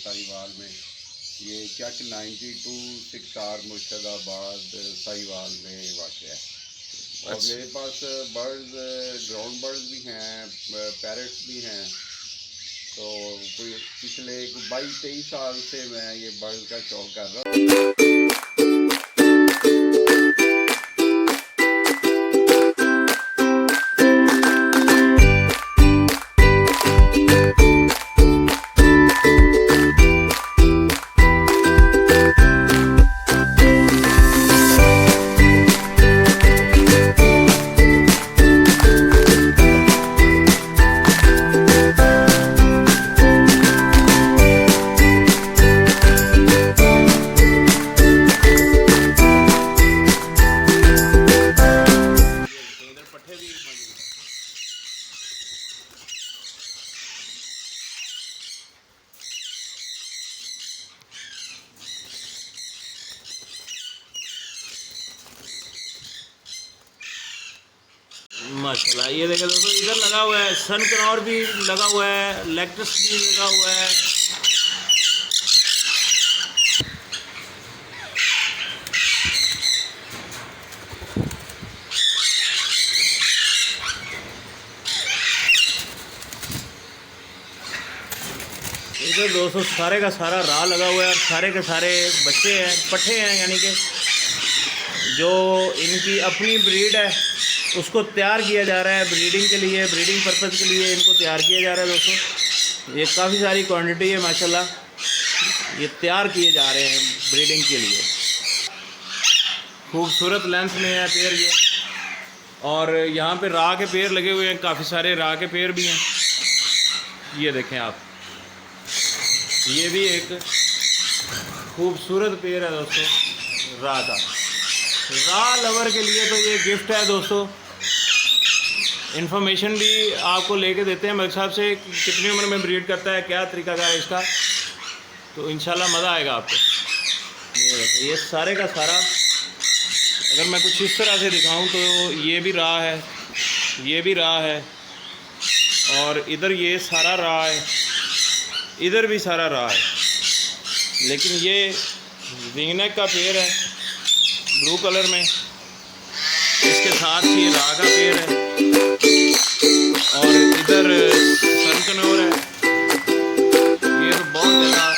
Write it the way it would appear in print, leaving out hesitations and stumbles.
साहिवाल में। ये चक 92 6R मुर्शिदाबाद साहिवाल में वाक़ है। और मेरे पास बर्ड्स ग्राउंड बर्ड्स भी हैं, पैरट्स भी हैं। तो कोई पिछले 22-23 साल से मैं ये बर्ड्स का शौक कर रहा हूँ। माशाल्लाह ये देखें दोस्तों, इधर लगा हुआ है सनकनौर भी लगा हुआ है, इलेक्टस भी लगा हुआ है। इधर दोस्तों सारे का सारा राह लगा हुआ है और सारे के सारे बच्चे हैं, पट्ठे हैं, यानी कि जो इनकी अपनी ब्रीड है उसको तैयार किया जा रहा है ब्रीडिंग के लिए, ब्रीडिंग पर्पज़ के लिए इनको तैयार किया जा रहा है दोस्तों। ये काफ़ी सारी क्वांटिटी है माशाल्लाह, ये तैयार किए जा रहे हैं ब्रीडिंग के लिए। खूबसूरत लेंथ में है पेड़ ये। और यहाँ पे राह के पेड़ लगे हुए हैं, काफ़ी सारे राह के पेड़ भी हैं। ये देखें आप, ये भी एक खूबसूरत पेड़ है दोस्तों राह का। राह लवर के लिए तो ये गिफ्ट है दोस्तों। इन्फॉर्मेशन भी आपको लेके देते हैं मेरे हिसाब से, कितनी उम्र में ब्रीड करता है, क्या तरीका का है इसका, तो इंशाल्लाह मज़ा आएगा आपको। ये सारे का सारा अगर मैं कुछ इस तरह से दिखाऊं तो ये भी राह है, ये भी राह है, और इधर ये सारा राह है, इधर भी सारा राह है। लेकिन ये रिंगनेक का पेड़ है ब्लू कलर में, इसके साथ ये राह का पेड़ है, और इधर सनकनौर है। ये तो बहुत ज़्यादा